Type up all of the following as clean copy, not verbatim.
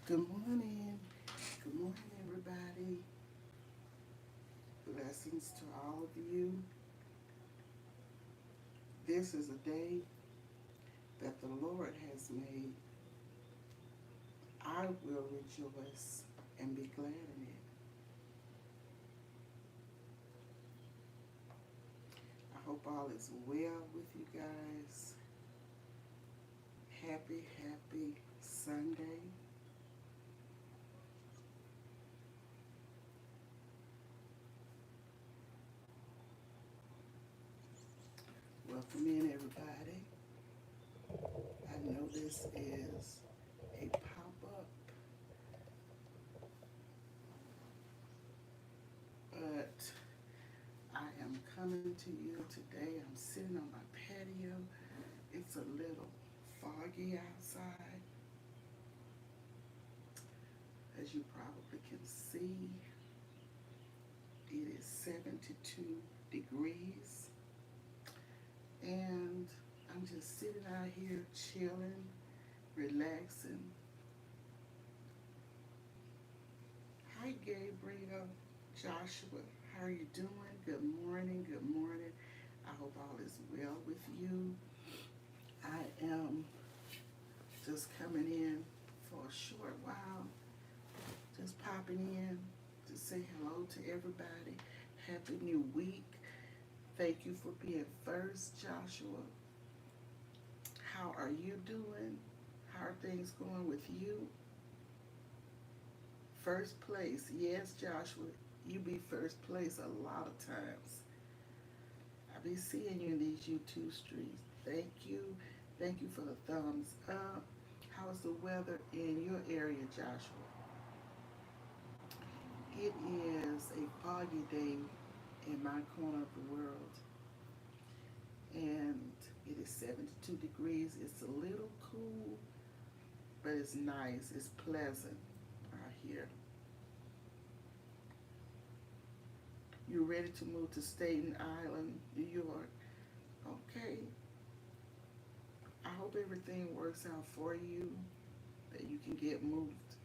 Good morning. Good morning, everybody. Blessings to all of you. This is a day that the Lord has made. I will rejoice and be glad in it. I hope all is well with you guys. Happy Sunday. Welcome in, everybody. I know this is a pop up, but I am coming to you today. I'm sitting on my patio. It's a little foggy outside, as you probably can see. It is 72 degrees, and I'm just sitting out here chilling, relaxing. Hi, Gabriel, Joshua, how are you doing? Good morning, good morning. I hope all is well with you. I am just coming in for a short while, just popping in to say hello to everybody. Happy New Week. Thank you for being first, Joshua. How are you doing? How are things going with you? First place. Yes, Joshua, you be first place a lot of times. I be seeing you in these YouTube streets. Thank you. Thank you for the thumbs up. How's the weather in your area, Joshua? It is a foggy day in my corner of the world, and it is 72 degrees. It's a little cool, but it's nice. It's pleasant out here. You ready to move to Staten Island, New York? Okay. I hope everything works out for you, that you can get moved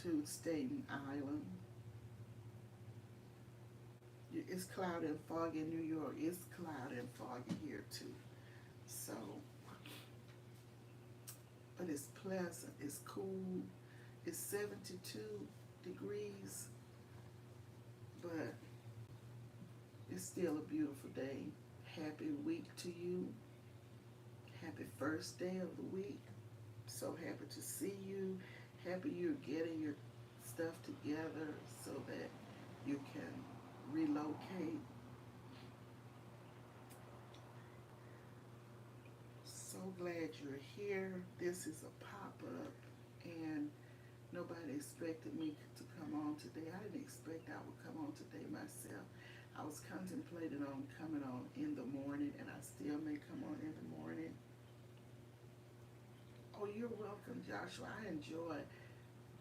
to Staten Island. It's cloudy and foggy in New York. It's cloudy and foggy here too. So, but it's pleasant. It's cool. It's 72 degrees, but it's still a beautiful day. Happy week to you. Happy first day of the week. So happy to see you. Happy you're getting your stuff together so that you can relocate. So glad you're here. This is a pop-up, and nobody expected me to come on today. I didn't expect I would come on today myself. I was contemplating on coming on in the morning, and I still may come on in the morning. Oh, you're welcome, Joshua. I enjoy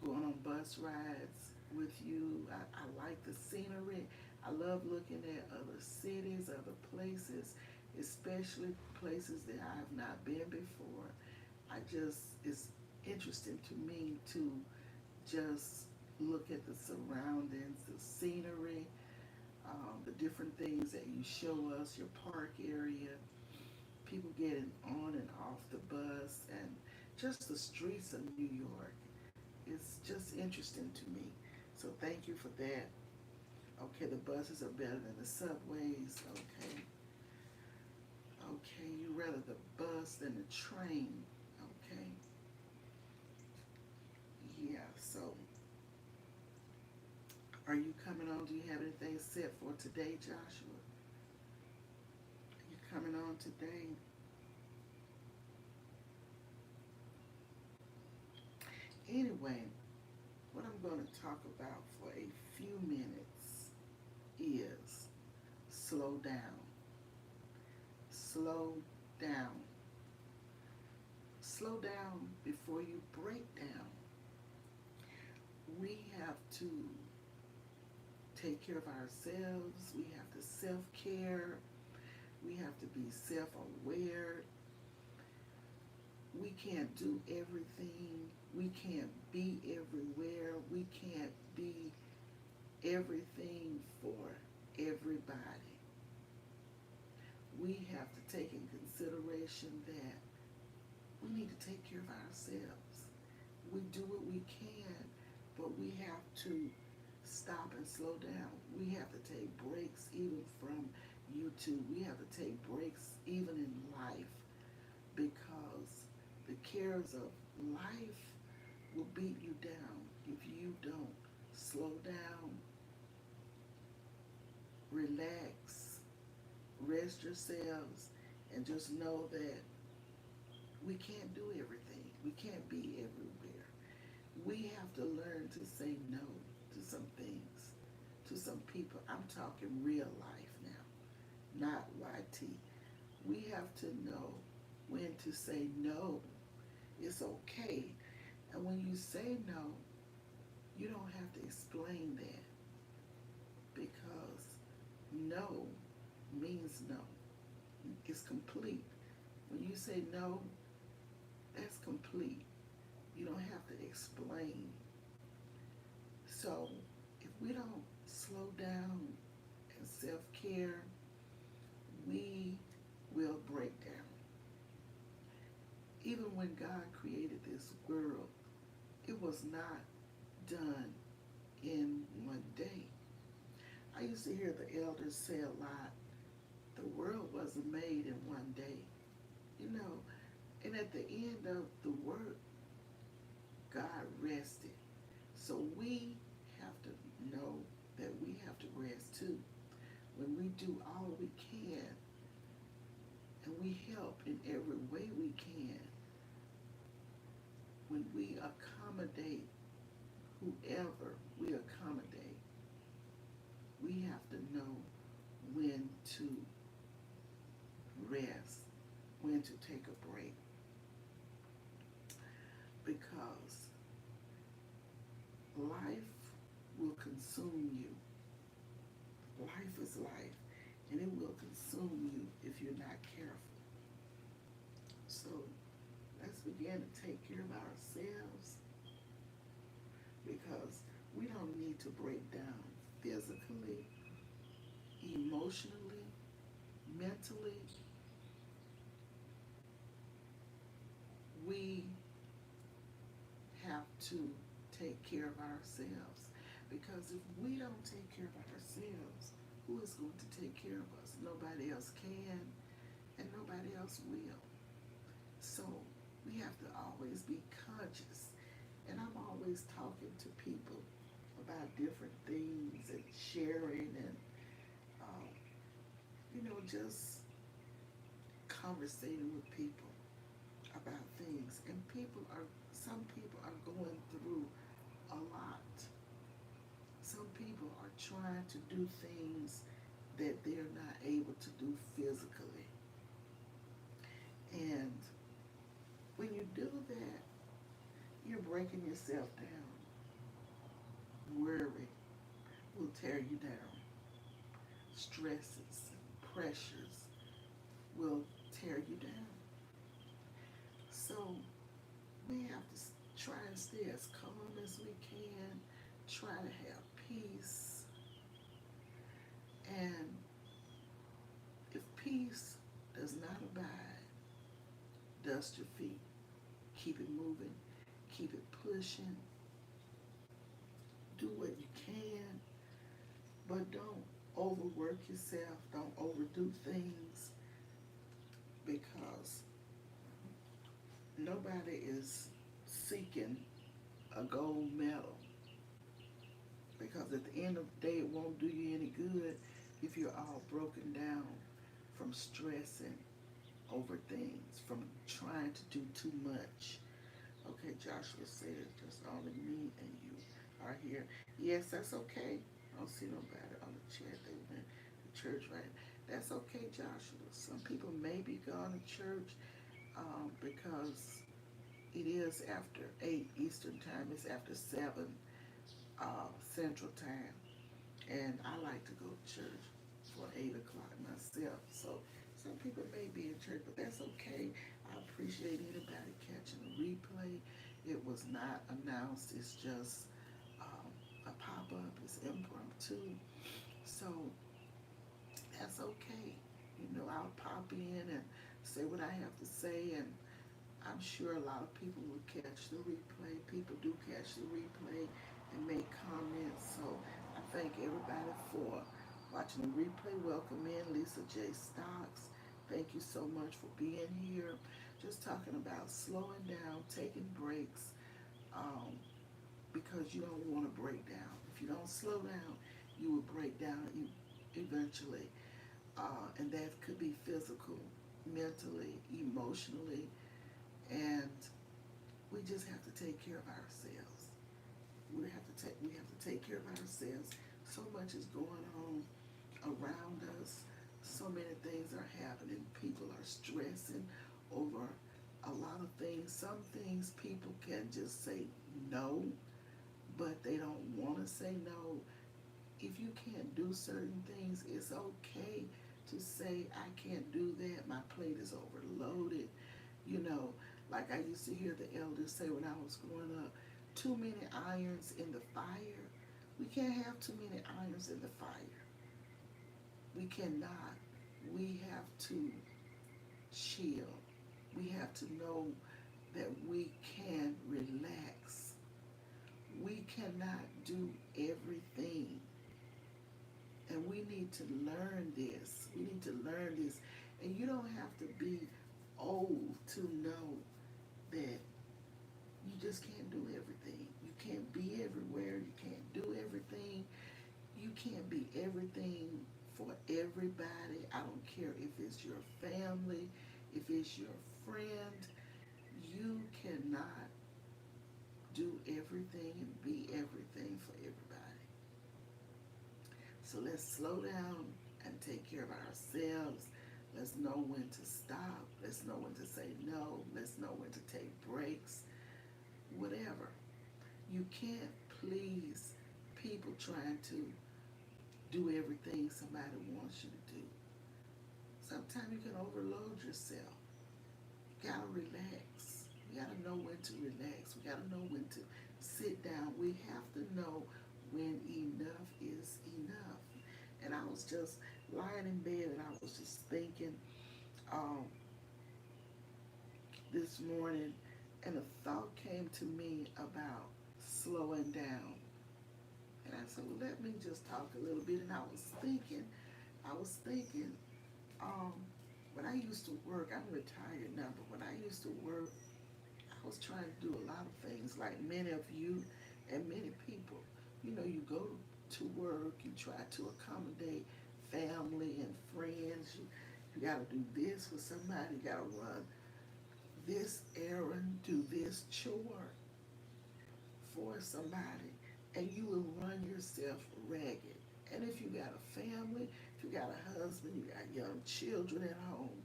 going on bus rides with you. I like the scenery. I love looking at other cities, other places, especially places that I have not been before. It's interesting to me to just look at the surroundings, the scenery, the different things that you show us, your park area, people getting on and off the bus, and just the streets of New York. It's just interesting to me. So thank you for that. Okay, the buses are better than the subways. Okay. Okay, you rather the bus than the train. Okay. Yeah, so are you coming on? Do you have anything set for today, Joshua? Are you coming on today? Anyway, what I'm going to talk about for a few minutes is slow down. Slow down. Slow down before you break down. We have to take care of ourselves. We have to self-care. We have to be self-aware. We can't do everything. We can't can't be everywhere. We can't be everything for everybody. We have to take in consideration that we need to take care of ourselves. We do what we can, but we have to stop and slow down. We have to take breaks even from YouTube. We have to take breaks even in life because the cares of life will beat you down if you don't slow down, relax, rest yourselves, and just know that we can't do everything. We can't be everywhere. We have to learn to say no to some things, to some people. I'm talking real life now, not YT. We have to know when to say no. It's okay. And when you say no, you don't have to explain that because no means no. It's complete. When you say no, that's complete. You don't have to explain. So if we don't slow down and self-care, we will break down. Even when God created this world, it was not done in one day. I used to hear the elders say a lot, the world wasn't made in one day. You know, and at the end of the work, God rested. So we have to know that we have to rest too. When we do all we can and we help in every way we can, when we accommodate whoever we accommodate, we have to know when to rest, when to take a break. Because life will consume you. Life is life, and it will consume you if you're not careful. So let's begin to take care of ourselves because we don't need to break down physically, emotionally, mentally. We have to take care of ourselves because if we don't take care of ourselves, who is going to take care of us? Nobody else can and nobody else will. So we have to always be conscious. And I'm always talking to people about different things and sharing and, just conversating with people about things. And some people are going through a lot. Some people are trying to do things that they're not able to do physically. And when you do that, you're breaking yourself down. Worry will tear you down. Stresses and pressures will tear you down. So we have to try and stay as calm as we can, try to have peace. And if peace does not abide, dust your feet. Keep it moving. Keep it pushing. Do what you can, but don't overwork yourself. Don't overdo things because nobody is seeking a gold medal. Because at the end of the day, it won't do you any good if you're all broken down from stressing over things, from trying to do too much. Okay, Joshua says, just only me and you are here. Yes, that's okay. I don't see nobody on the chat. They went to church, right? That's okay, Joshua. Some people may be going to church because it is after 8 Eastern time. It's after 7 Central time. And I like to go to church for 8 o'clock myself. So some people may be in church, but that's okay. I appreciate anybody catching a replay. It was not announced. It's just a pop-up. It's impromptu. So that's okay. I'll pop in and say what I have to say, and I'm sure a lot of people will catch the replay. People do catch the replay and make comments. So I thank everybody for watching the replay. Welcome in Lisa J. Stocks. Thank you so much for being here. Just talking about slowing down, taking breaks, um, because you don't want to break down. If you don't slow down, you will break down eventually. And that could be physical, mentally, emotionally, and we just have to take care of ourselves. We have to take care of ourselves. So much is going on around us. So many things are happening. People are stressing over a lot of things. Some things people can just say no, but they don't want to say no. If you can't do certain things, it's okay to say, I can't do that. My plate is overloaded. You know, like I used to hear the elders say when I was growing up, too many irons in the fire. We can't have too many irons in the fire. We cannot. We have to chill. We have to know that we can relax. We cannot do everything. And we need to learn this. We need to learn this. And you don't have to be old to know that you just can't do everything. You can't be everywhere. You can't do everything. You can't be everything for everybody. I don't care if it's your family, if it's your friend. You cannot do everything and be everything for everybody. So let's slow down and take care of ourselves. Let's know when to stop. Let's know when to say no. Let's know when to take breaks. Whatever. You can't please people trying to do everything somebody wants you to do. Sometimes you can overload yourself. You gotta relax. We gotta know when to relax. We gotta know when to sit down. We have to know when enough is enough. And I was just lying in bed and I was just thinking um, this morning, and a thought came to me about slowing down. And I said, well, let me just talk a little bit. And I was thinking, um, when I used to work, I'm retired now, but when I used to work, I was trying to do a lot of things like many of you and many people. You go to work, you try to accommodate family and friends. You got to do this for somebody. You got to run this errand, do this chore for somebody, and you will run yourself ragged. And if you got a family, if you got a husband, you got young children at home,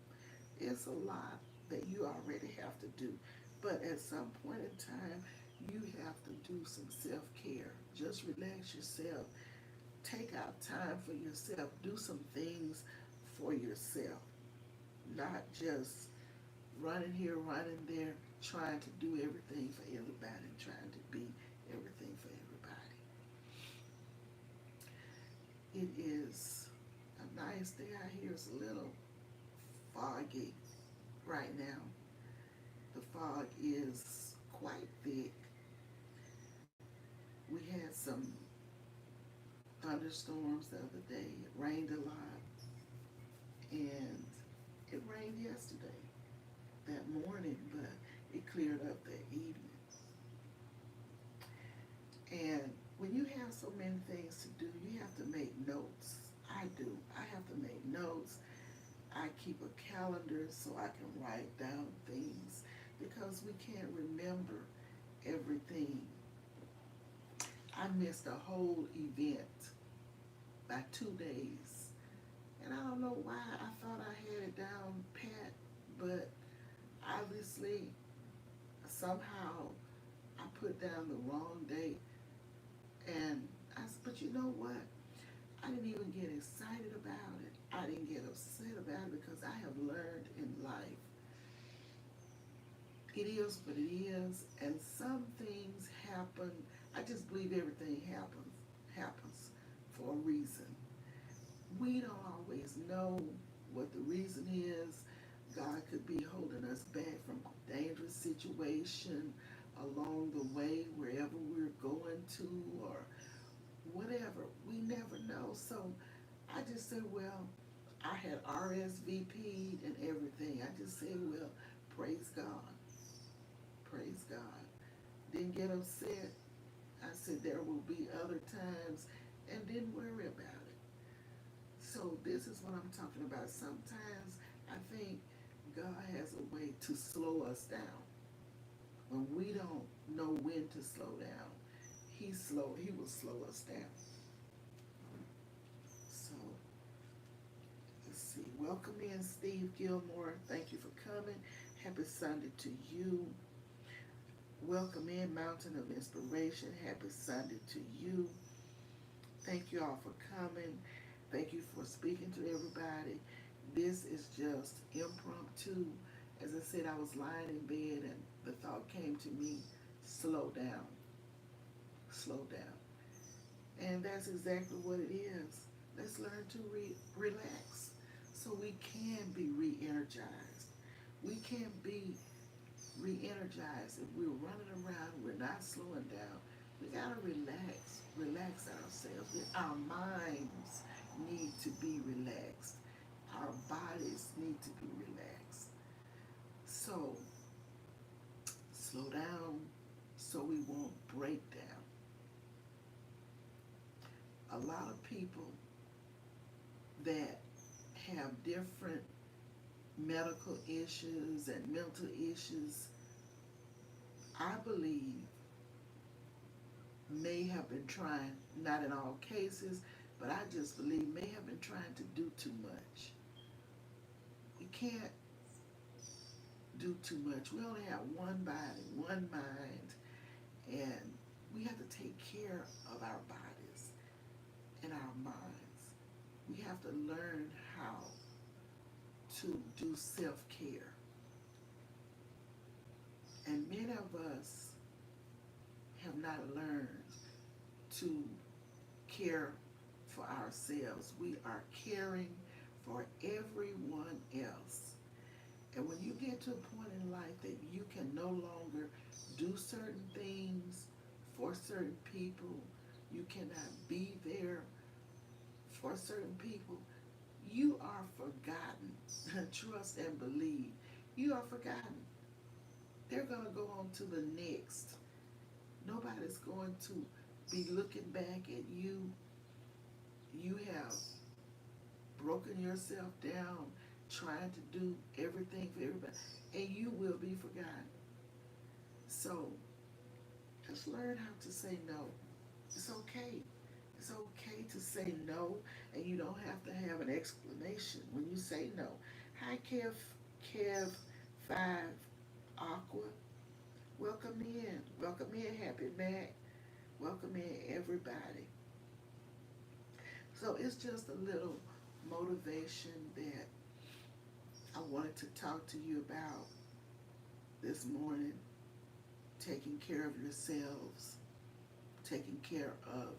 it's a lot that you already have to do. But at some point in time, you have to do some self-care. Just relax yourself. Take out time for yourself. Do some things for yourself. Not just running here, running there, trying to do everything for everybody, trying to be everything for everybody. It is a nice day out here. It's a little foggy right now. The fog is quite thick. We had some thunderstorms the other day. It rained a lot, and it rained yesterday, that morning, but it cleared up that evening. And when you have so many things to do, you have to make notes. I do. I have to make notes. I keep a calendar so I can write down things because we can't remember everything. I missed a whole event by 2 days. And I don't know why. I thought I had it down pat, but obviously somehow I put down the wrong date. And but you know what? I didn't even get excited about it. I didn't get upset about it because I have learned in life, It is what it is, and some things happen. I just believe everything happens for a reason. We don't always know what the reason is. God could be holding us back from a dangerous situation along the way, wherever we're going to, or whatever. We never know. So I just said, well, I had RSVP'd and everything. I just said, well, praise God. Praise God. Didn't get upset. I said there will be other times and didn't worry about it. So this is what I'm talking about. Sometimes I think God has a way to slow us down. When we don't know when to slow down, he will slow us down. So let's see. Welcome in, Steve Gilmore. Thank you for coming. Happy Sunday to you. Welcome in, Mountain of Inspiration. Happy Sunday to you. Thank you all for coming. Thank you for speaking to everybody. This is just impromptu. As I said, I was lying in bed and the thought came to me, slow down, slow down. And that's exactly what it is. Let's learn to relax so we can be re-energized. We can be re-energized. If we're running around, we're not slowing down. We gotta relax ourselves. Our minds need to be relaxed. Our bodies need to be relaxed. So slow down so we won't break down. A lot of people that have different medical issues and mental issues, I believe, may have been trying, not in all cases, but I just believe may have been trying to do too much. We can't do too much. We only have one body, one mind, and we have to take care of our bodies and our minds. We have to learn how to do self-care. And many of us have not learned to care for ourselves. We are caring for everyone else. And when you get to a point in life that you can no longer do certain things for certain people, you cannot be there for certain people, you are forgotten. Trust and believe. You are forgotten. They're going to go on to the next. Nobody's going to be looking back at you. You have broken yourself down trying to do everything for everybody, and you will be forgotten. So just learn how to say no. It's okay. It's okay to say no, and you don't have to have an explanation when you say no. Hi, Kev 5 Aqua. Welcome in. Welcome in, Happy Mac. Welcome in, everybody. So it's just a little motivation that I wanted to talk to you about this morning. Taking care of yourselves, taking care of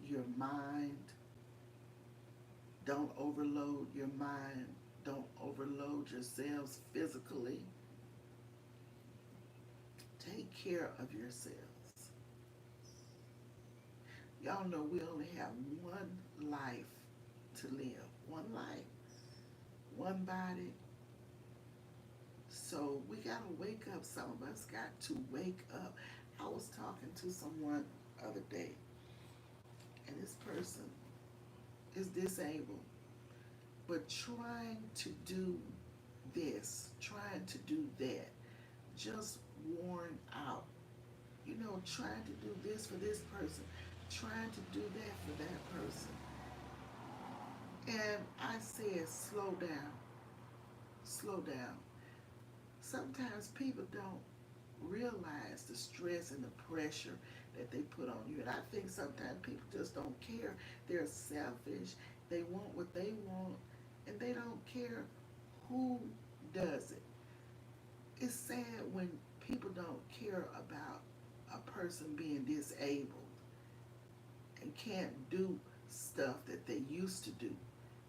your mind. Don't overload your mind. Don't overload yourselves physically. Take care of yourselves. Y'all know we only have one life to live. One life. One body. So we got to wake up. Some of us got to wake up. I was talking to someone the other day, and this person is disabled, but trying to do this, trying to do that, just worn out. You know, trying to do this for this person, trying to do that for that person. And I said, slow down, slow down. Sometimes people don't realize the stress and the pressure that they put on you. And I think sometimes people just don't care. They're selfish. They want what they want, and they don't care who does it. it's sad when people don't care about a person being disabled and can't do stuff that they used to do,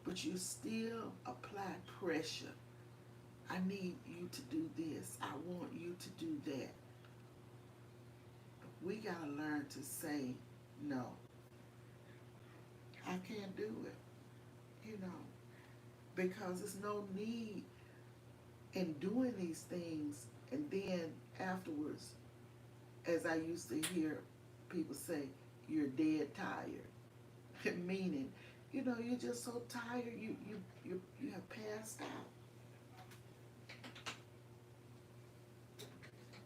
but you still apply pressure. I need you to do this. I want you to do that. We gotta learn to say no. I can't do it, because there's no need in doing these things and then afterwards, as I used to hear people say, you're dead tired. Meaning, you're just so tired, you have passed out.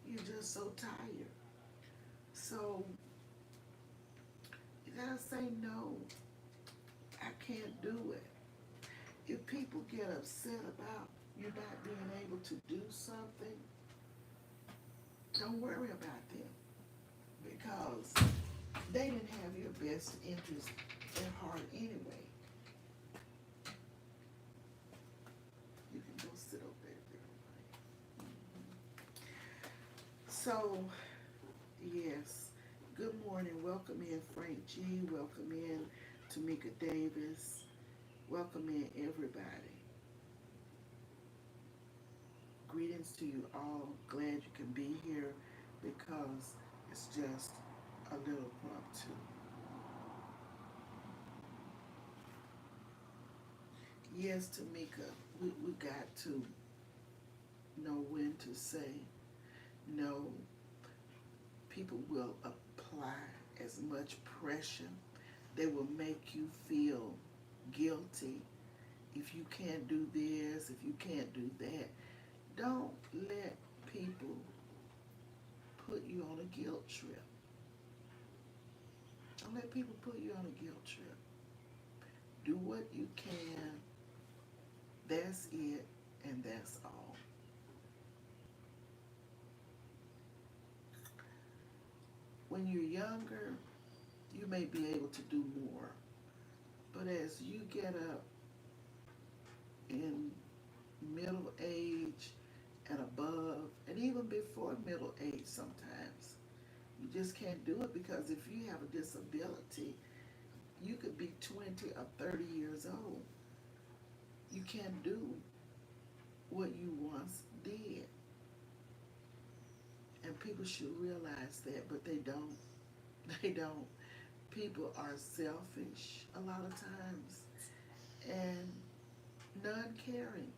You're just so tired. So you gotta say no. I can't do it. If people get upset about you not being able to do something, don't worry about them, because they didn't have your best interest at heart anyway. You can go sit over there. So, yes, good morning. Welcome in Frank G. Welcome in Tamika Davis. Welcome in everybody. Greetings to you all. Glad you can be here because it's just a little impromptu. Yes, Tamika, we got to know when to say no. People will apply as much pressure. They will make you feel guilty if you can't do this, if you can't do that. Don't let people put you on a guilt trip. Don't let people put you on a guilt trip. Do what you can. That's it, and that's all. When you're younger, you may be able to do more. But as you get up in middle age and above, and even before middle age sometimes, you just can't do it, because if you have a disability, you could be 20 or 30 years old. You can't do what you once did. And people should realize that, but they don't. They don't. People are selfish a lot of times and non-caring.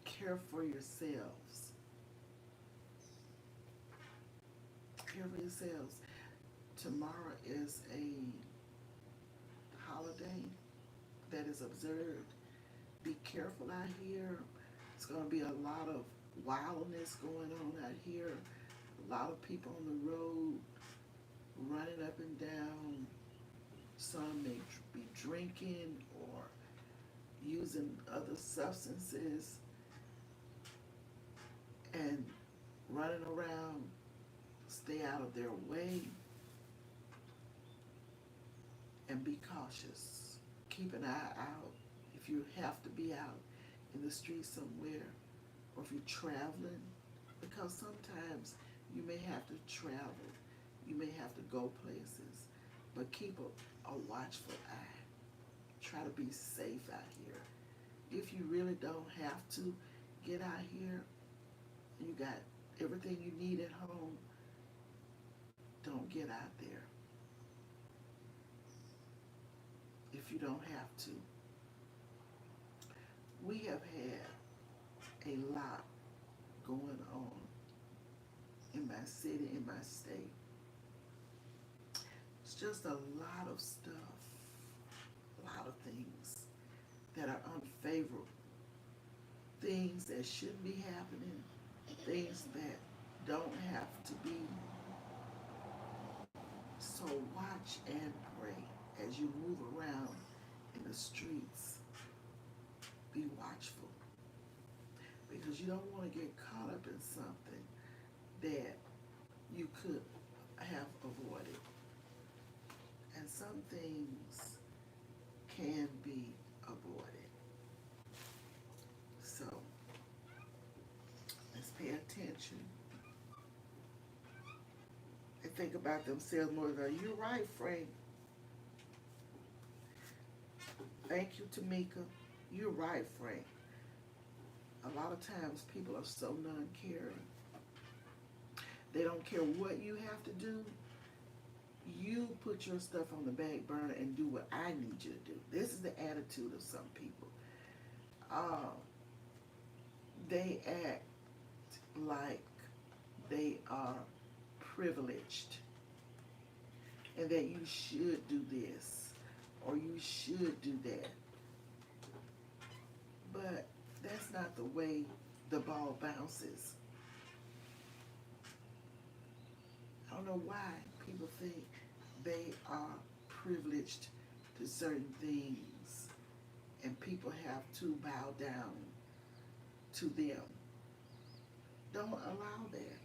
Care for yourselves. Care for yourselves. Tomorrow is a holiday that is observed. Be careful out here. It's going to be a lot of wildness going on out here. A lot of people on the road running up and down. Some may be drinking or using other substances and running around. Stay out of their way and be cautious. Keep an eye out if you have to be out in the street somewhere, or if you're traveling, because sometimes you may have to travel, you may have to go places, but keep a watchful eye. Try to be safe out here. If you really don't have to get out here, you got everything you need at home, don't get out there if you don't have to. We have had a lot going on in my city, in my state. It's just a lot of stuff, a lot of things that are unfavorable, things that shouldn't be happening, things that don't have to be. So watch and pray as you move around in the streets. Be watchful, because you don't want to get caught up in something that you could have avoided. And some things can be avoided. So think about themselves more than you're right, Frank. Thank you, Tamika. You're right, Frank. A lot of times people are so non-caring. They don't care what you have to do. You put your stuff on the back burner and do what I need you to do. This is the attitude of some people. Uh, they act like they are privileged and that you should do this or you should do that. But that's not the way the ball bounces. I don't know why people think they are privileged to certain things and people have to bow down to them. Don't allow that.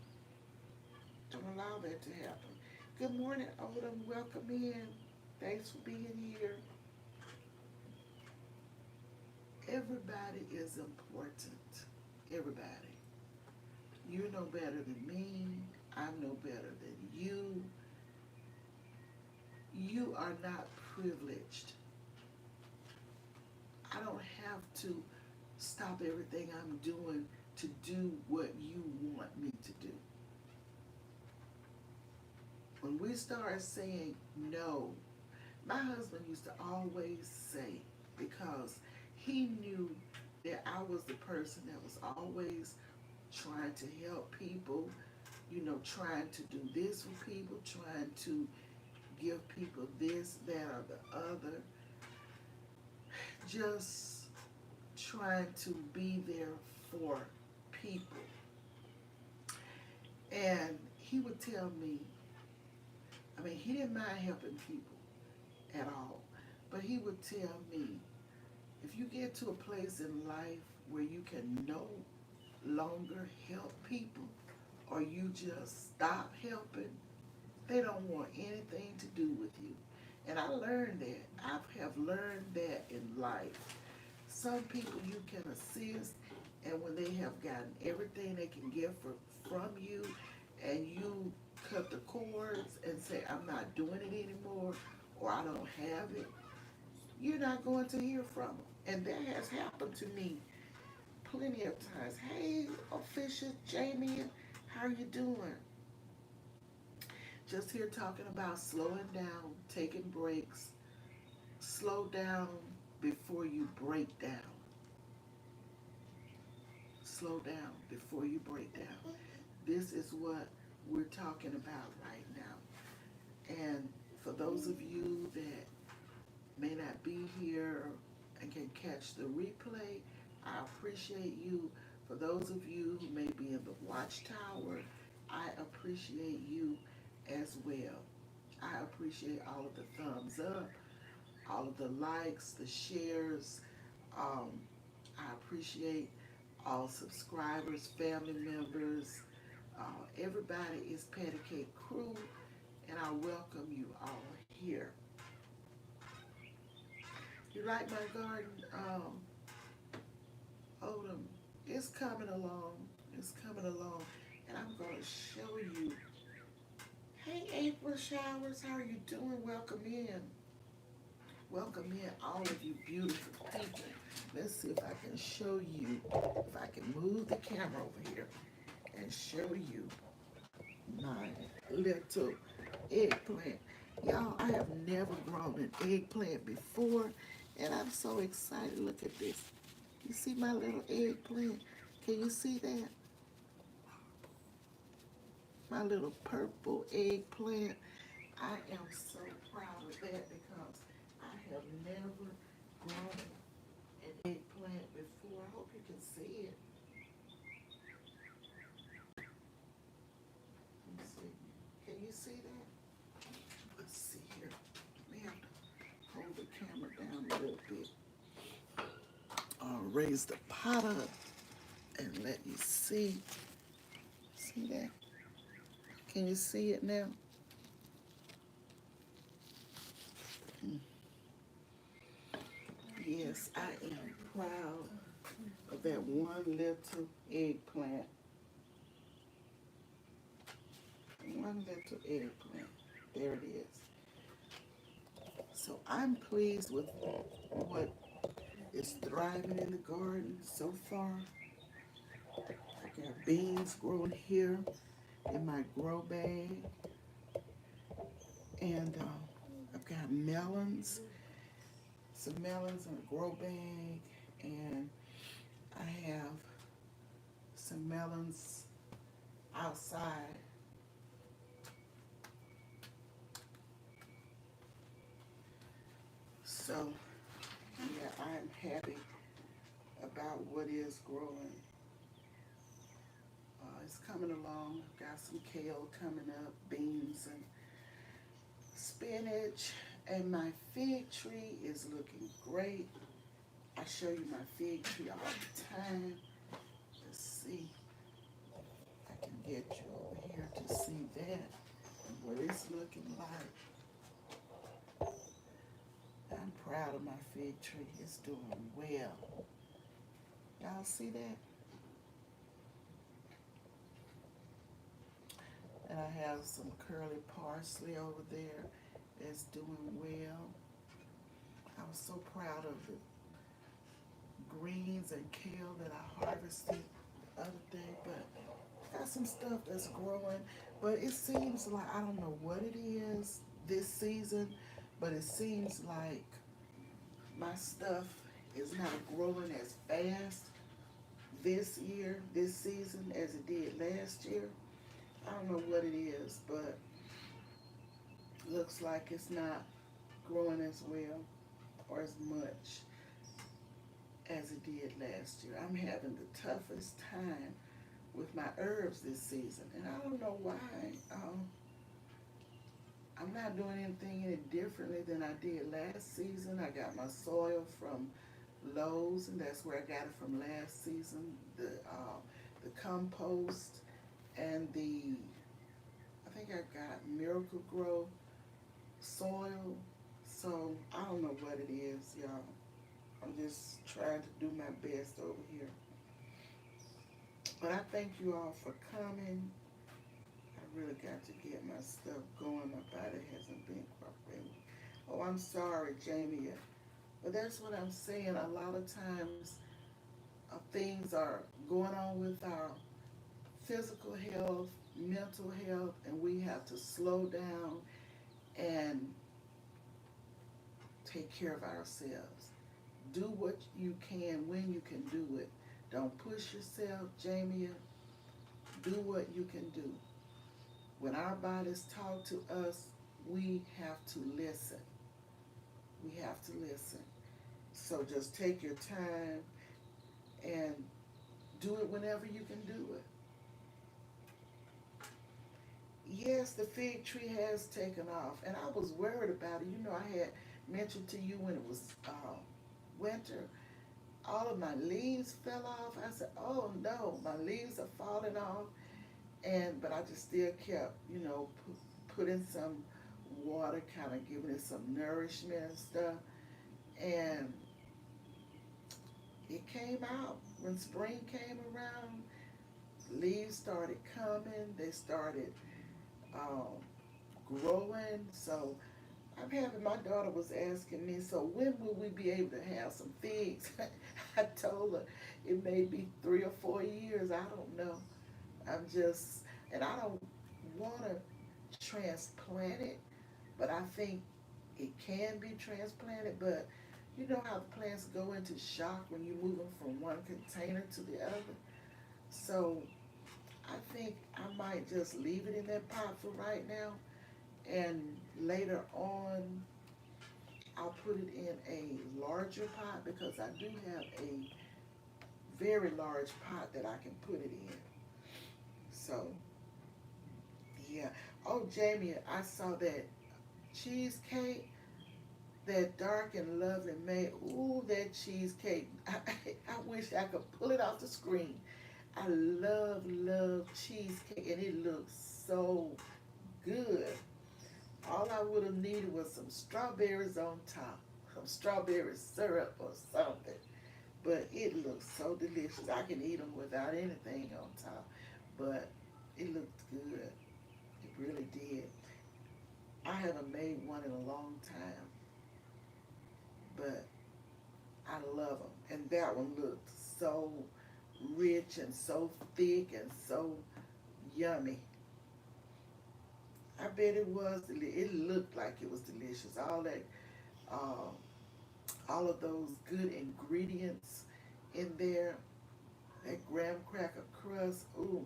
Don't allow that to happen. Good morning, Odom. Welcome in. Thanks for being here. Everybody is important. Everybody. You're no better than me. I'm no better than you. You are not privileged. I don't have to stop everything I'm doing to do what you want me to do. When we start saying no, my husband used to always say, because he knew that I was the person that was always trying to help people, trying to do this for people, trying to give people this, that, or the other, just trying to be there for people. And he would tell me, he didn't mind helping people at all, but he would tell me, if you get to a place in life where you can no longer help people, or you just stop helping, they don't want anything to do with you. And I learned that. I have learned that in life. Some people you can assist, and when they have gotten everything they can get from you, and you cut the cords and say, I'm not doing it anymore, or I don't have it, you're not going to hear from them. And that has happened to me plenty of times. Hey, Official Jamie, how are you doing? Just here talking about slowing down, taking breaks. Slow down before you break down. Slow down before you break down. This is what we're talking about right now. And for those of you that may not be here and can catch the replay, I appreciate you. For those of you who may be in the watchtower, I appreciate you as well. I appreciate all of the thumbs up, all of the likes, the shares. I appreciate all subscribers, family members. Everybody is Patty Cake Crew, and I welcome you all here. You like my garden? Odom, it's coming along. It's coming along. And I'm going to show you. Hey, April Showers, how are you doing? Welcome in. Welcome in, all of you beautiful people. Let's see if I can show you, if I can move the camera over here and show you my little eggplant. Y'all, I have never grown an eggplant before, and I'm so excited. Look at this. You see my little eggplant? Can you see that? My little purple eggplant. I am so proud of that because I have never grown an eggplant before. I hope you can see it. Let me see. Can you see that? Let's see here. We have to hold the camera down a little bit. Raise the pot up and let you see. See that? Can you see it now? Yes, I am proud of that one little eggplant. One little eggplant. There it is. So I'm pleased with what is thriving in the garden so far. I got beans growing here in my grow bag, and I've got melons, some melons in a grow bag, and I have some melons outside. So, yeah, I'm happy about what is growing. It's coming along. I've got some kale coming up, beans and spinach, and my fig tree is looking great. I show you my fig tree all the time. Let's see. I can get you over here to see that, what it's looking like. I'm proud of my fig tree. It's doing well. Y'all see that? And I have some curly parsley over there that's doing well. I was so proud of the greens and kale that I harvested the other day, but got some stuff that's growing. But it seems like, I don't know what it is this season, but it seems like my stuff is not growing as fast this year, this season, as it did last year. I don't know what it is, but looks like it's not growing as well or as much as it did last year. I'm having the toughest time with my herbs this season, and I don't know why. I'm not doing anything any differently than I did last season. I got my soil from Lowe's, and that's where I got it from last season. The compost and I think I got Miracle Grow soil. So I don't know what it is, y'all. I'm just trying to do my best over here. But I thank you all for coming. I really got to get my stuff going. My body hasn't been cooperating. Oh, I'm sorry, Jamie. But that's what I'm saying. A lot of times things are going on with our physical health, mental health, and we have to slow down and take care of ourselves. Do what you can when you can do it. Don't push yourself, Jamie. Do what you can do. When our bodies talk to us, we have to listen. We have to listen. So just take your time and do it whenever you can do it. Yes, the fig tree has taken off, and I was worried about it. You know, I had mentioned to you when it was winter, all of my leaves fell off. I said, "Oh no, my leaves are falling off," but I just still kept, putting some water, kind of giving it some nourishment and stuff, and it came out when spring came around. Leaves started coming. They started um, growing. So I'm happy. My daughter was asking me, so when will we be able to have some figs? I told her it may be 3 or 4 years. I don't know. And I don't want to transplant it, but I think it can be transplanted. But you know how the plants go into shock when you move them from one container to the other. So I think I might just leave it in that pot for right now, and later on I'll put it in a larger pot because I do have a very large pot that I can put it in. So yeah. Oh, Jamie, I saw that cheesecake, that dark and lovely made. Ooh, that cheesecake. I wish I could pull it off the screen. I love cheesecake, and it looks so good. All I would have needed was some strawberries on top, some strawberry syrup or something. But it looks so delicious. I can eat them without anything on top. But it looked good. It really did. I haven't made one in a long time, but I love them. And that one looked so rich and so thick and so yummy. I bet it was. It looked like it was delicious. Um, all of those good ingredients in there. That graham cracker crust. Ooh,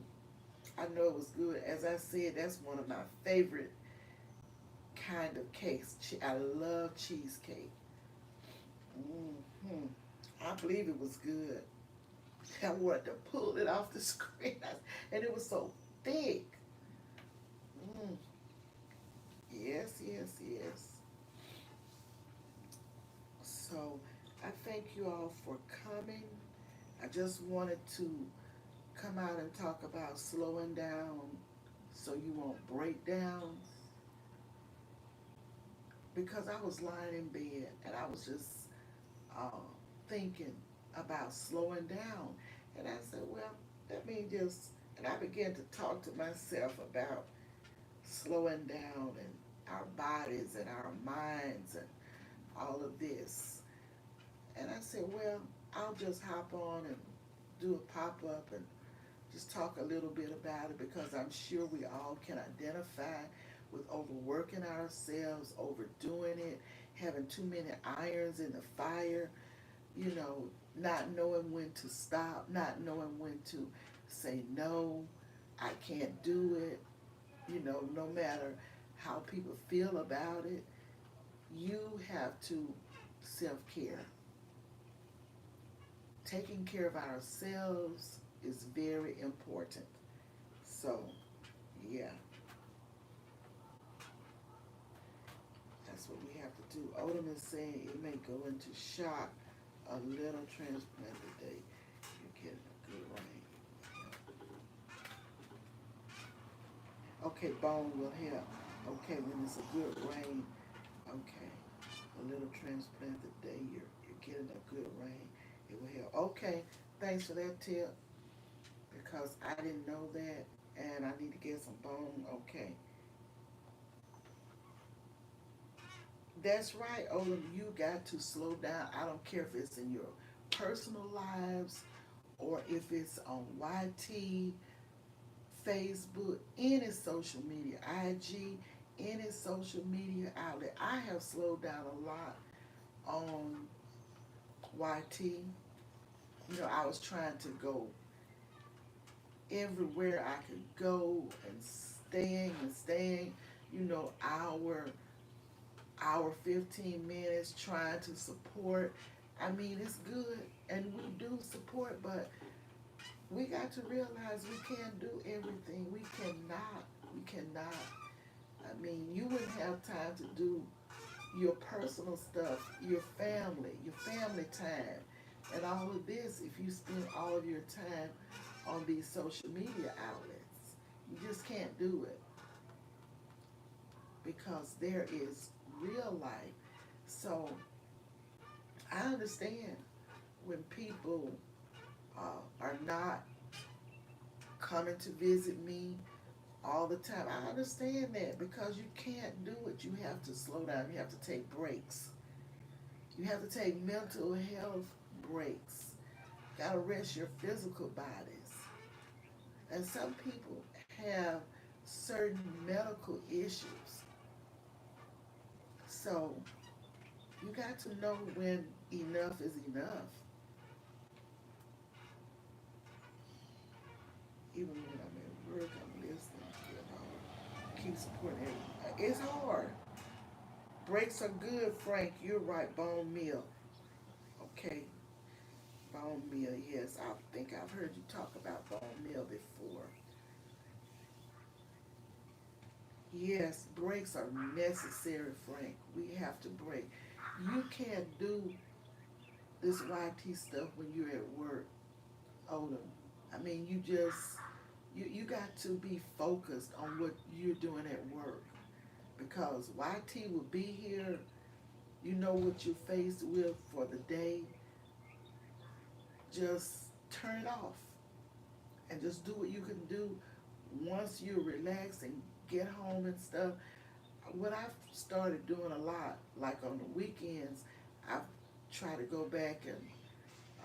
I know it was good. As I said, that's one of my favorite kind of cakes. I love cheesecake. Hmm I believe it was good. I wanted to pull it off the screen, and it was so thick. Mm, yes, yes, yes. So I thank you all for coming. I just wanted to come out and talk about slowing down so you won't break down, because I was lying in bed and I was just uh, thinking about slowing down. And I said, well, let me just, and I began to talk to myself about slowing down and our bodies and our minds and all of this. And I said, well, I'll just hop on and do a pop up and just talk a little bit about it, because I'm sure we all can identify with overworking ourselves, overdoing it, having too many irons in the fire, you know, not knowing when to stop, not knowing when to say no, I can't do it, you know, no matter how people feel about it, you have to self-care. Taking care of ourselves is very important. So, yeah, that's what we have to do. Odom is saying it may go into shock, a little transplant today. You're getting a good rain. Okay, bone will help. Okay, when it's a good rain, okay, a little transplant today, you're getting a good rain. It will help. Okay, thanks for that tip, because I didn't know that, and I need to get some bone. Okay. That's right, Olin. You got to slow down. I don't care if it's in your personal lives or if it's on YT, Facebook, any social media, IG, any social media outlet. I have slowed down a lot on YT. You know, I was trying to go everywhere I could go and staying, you know, hour 15 minutes trying to support. I mean, it's good and we do support, but we got to realize we can't do everything. We cannot. I mean, you wouldn't have time to do your personal stuff, your family time, and all of this if you spend all of your time on these social media outlets. You just can't do it, because there is real life. So I understand when people are not coming to visit me all the time. I understand that, because you can't do it. You have to slow down. You have to take breaks. You have to take mental health breaks. Gotta rest your physical bodies. And some people have certain medical issues. So you got to know when enough is enough. Even when I'm at work, I'm listening, you know, keep supporting it. It's hard. Breaks are good, Frank. You're right. Bone meal. Okay, bone meal. Yes, I think I've heard you talk about bone meal before. Yes, breaks are necessary, Frank. We have to break. You can't do this YT stuff when you're at work, Odom. I mean, you got to be focused on what you're doing at work, because YT will be here. You know what you're faced with for the day. Just turn it off and just do what you can do once you're relaxed and get home and stuff, what I've started doing a lot, like on the weekends, I've tried to go back and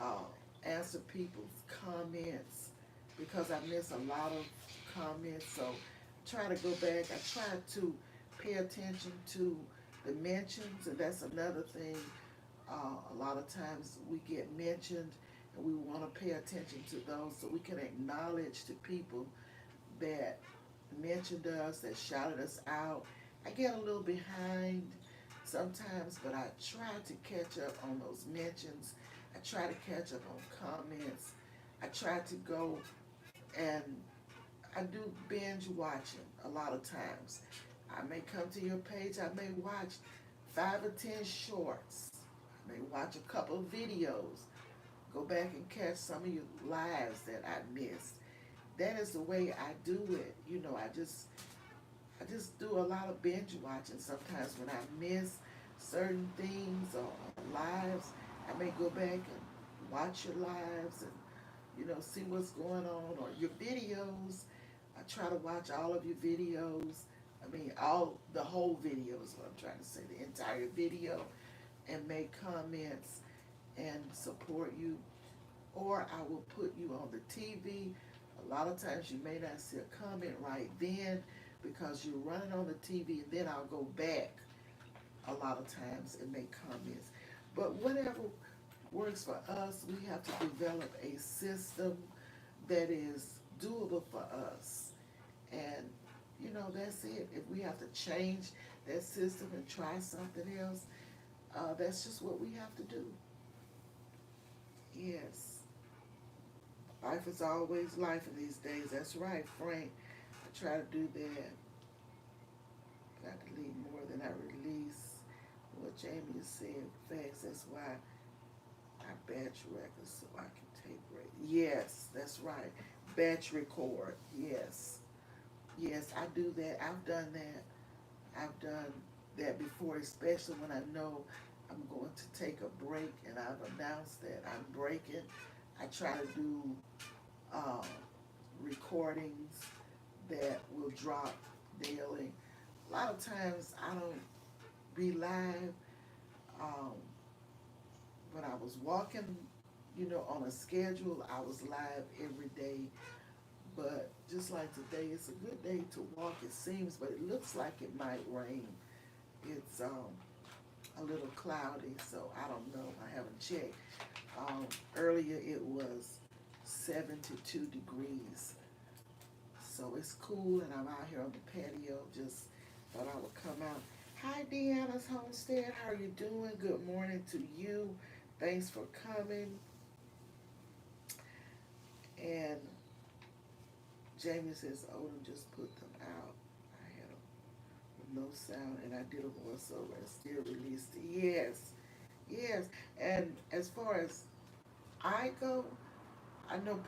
uh, answer people's comments because I miss a lot of comments. So try to go back. I try to pay attention to the mentions, and that's another thing. A lot of times we get mentioned, and we want to pay attention to those so we can acknowledge the people that mentioned us, that shouted us out. I get a little behind sometimes, but I try to catch up on those mentions. I try to catch up on comments. I try to go and I do binge watching a lot of times. I may come to your page, I may watch 5 or 10 shorts. I may watch a couple of videos. Go back and catch some of your lives that I missed. That is the way I do it. I just do a lot of binge watching. Sometimes when I miss certain things or lives, I may go back and watch your lives and see what's going on or your videos. I try to watch all of your videos. I mean, the whole video is what I'm trying to say, the entire video, and make comments and support you. Or I will put you on the TV. A lot of times you may not see a comment right then because you're running on the TV, and then I'll go back a lot of times and make comments. But whatever works for us, we have to develop a system that is doable for us. And, that's it. If we have to change that system and try something else, that's just what we have to do. Yes. Life is always life in these days. That's right, Frank. I try to do that. I delete more than I release. What Jamie has said, facts. That's why I batch records so I can tape rate. Yes, that's right. Batch record. Yes. Yes, I do that. I've done that. I've done that before, especially when I know I'm going to take a break and I've announced that I'm breaking. I try to do recordings that will drop daily. A lot of times I don't be live. When I was walking, on a schedule, I was live every day. But just like today, it's a good day to walk, it seems, but it looks like it might rain. It's a little cloudy, so I don't know. I haven't checked. Earlier it was 72 degrees. So it's cool, and I'm out here on the patio. Just thought I would come out. Hi, Deanna's Homestead. How are you doing? Good morning to you. Thanks for coming. And Jamie says, Odom just put them out. I had them with no sound, and I did a voiceover and still released it. Yes, yes. And as far as I go, I know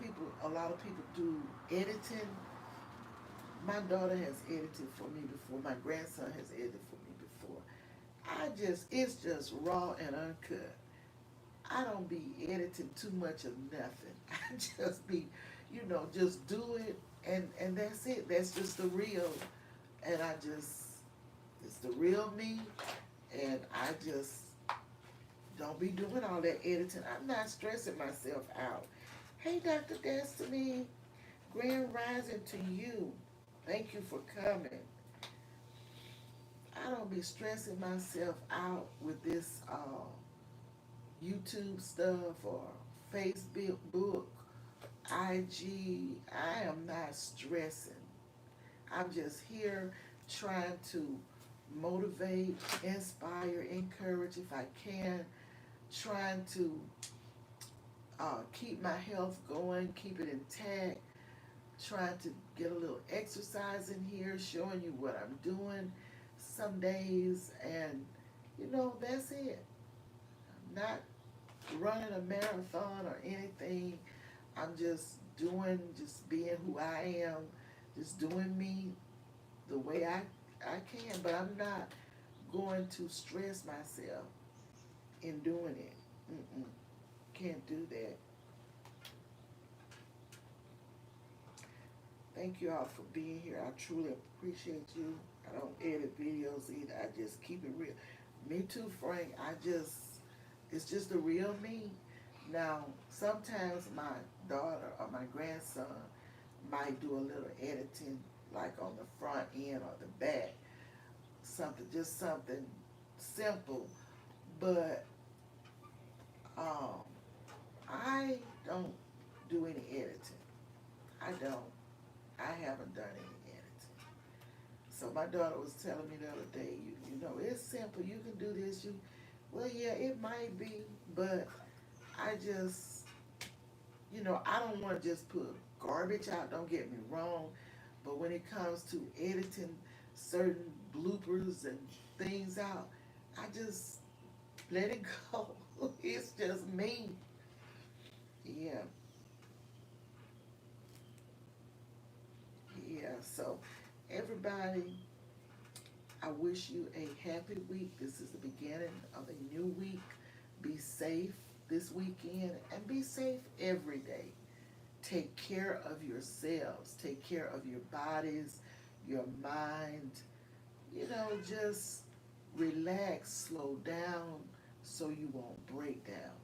a lot of people do editing. My daughter has edited for me before. My grandson has edited for me before. It's just raw and uncut. I don't be editing too much of nothing. I just be, just do it, and that's it. That's just the real. And it's the real me, and I just don't be doing all that editing. I'm not stressing myself out. Hey, Dr. Destiny, grand rising to you. Thank you for coming. I don't be stressing myself out with this YouTube stuff or Facebook, IG. I am not stressing. I'm just here trying to motivate, inspire, encourage if I can, trying to keep my health going, keep it intact, trying to get a little exercise in here, showing you what I'm doing some days, and that's it. I'm not running a marathon or anything. I'm just being who I am, just doing me the way I can, but I'm not going to stress myself in doing it. Can't do that. Thank you all for being here. I truly appreciate you. I don't edit videos either. I just keep it real. Me too, Frank. It's just the real me. Now, sometimes my daughter or my grandson might do a little editing, like on the front end or the back, just something simple. But um, I don't do any editing. I don't. I haven't done any editing. So my daughter was telling me the other day, you know, it's simple. You can do this. Well, yeah, it might be, but I just, I don't want to just put garbage out. Don't get me wrong, but when it comes to editing certain bloopers and things out, I just let it go. It's just me. Yeah, yeah. So everybody, I wish you a happy week. This is the beginning of a new week. Be safe this weekend and be safe every day. Take care of yourselves. Take care of your bodies, your mind. Just relax, slow down so you won't break down.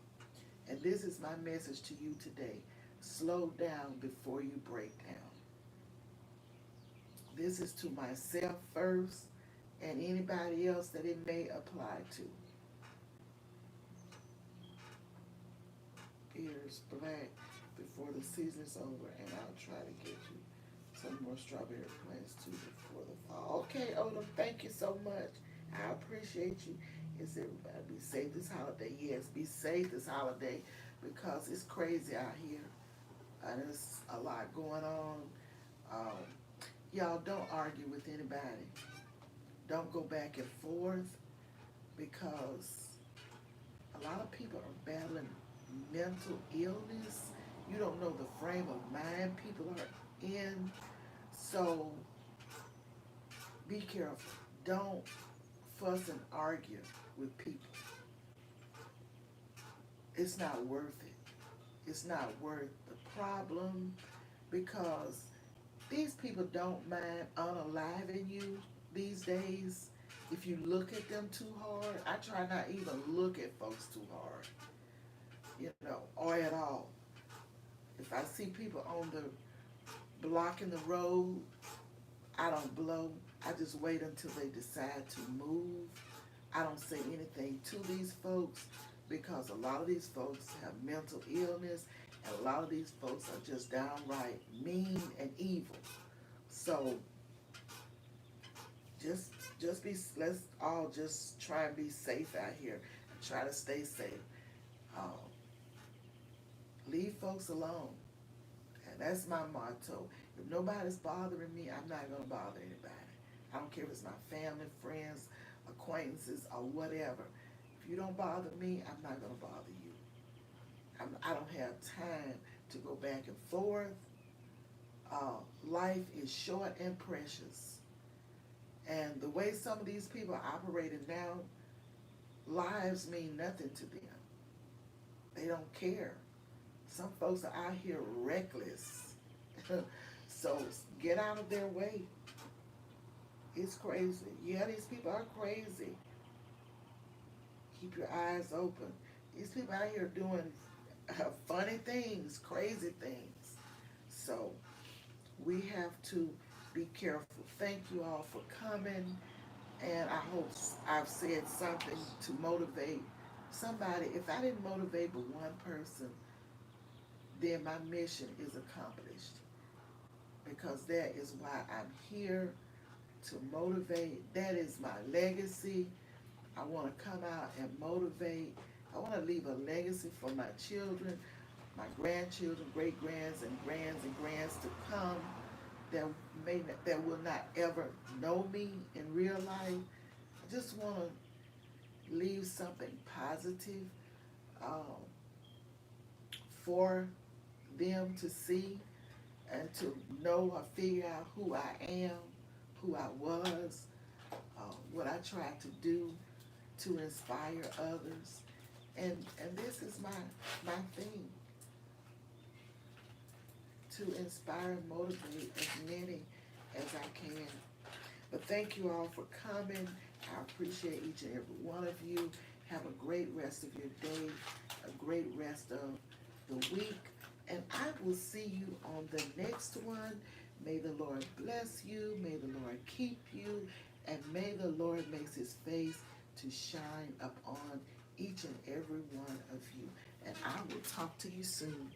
And this is my message to you today. Slow down before you break down. This is to myself first and anybody else that it may apply to. Ears black before the season's over, and I'll try to get you some more strawberry plants too before the fall. Okay, Odom, thank you so much. I appreciate you. Is everybody be safe this holiday? Yes, be safe this holiday because it's crazy out here. And there's a lot going on. Um, y'all don't argue with anybody. Don't go back and forth because a lot of people are battling mental illness. You don't know the frame of mind people are in. So be careful. Don't fuss and argue with people. It's not worth it. It's not worth the problem because these people don't mind unaliving you these days. If you look at them too hard, I try not even look at folks too hard, or at all. If I see people on the blocking the road, I don't blow. I just wait until they decide to move. I don't say anything to these folks because a lot of these folks have mental illness and a lot of these folks are just downright mean and evil. So let's all just try and be safe out here and try to stay safe. Um, Leave folks alone. And that's my motto. If nobody's bothering me, I'm not going to bother anybody. I don't care if it's my family, friends, acquaintances, or whatever. If you don't bother me, I'm not going to bother you. I don't have time to go back and forth. Life is short and precious. And the way some of these people are operating now, lives mean nothing to them. They don't care. Some folks are out here reckless. So get out of their way. It's crazy. Yeah, these people are crazy. Keep your eyes open. These people out here doing funny things, crazy things. So we have to be careful. Thank you all for coming. And I hope I've said something to motivate somebody. If I didn't motivate but one person, then my mission is accomplished. Because that is why I'm here, to motivate. That is my legacy. I want to come out and motivate. I want to leave a legacy for my children, my grandchildren, great-grands, and grands to come that will not ever know me in real life. I just want to leave something positive um, for them to see and to know or figure out who I am, who I was, what I tried to do to inspire others. And this is my thing, to inspire and motivate as many as I can. But thank you all for coming. I appreciate each and every one of you. Have a great rest of your day, a great rest of the week, and I will see you on the next one. May the Lord bless you, may the Lord keep you, and may the Lord make his face to shine upon each and every one of you. And I will talk to you soon.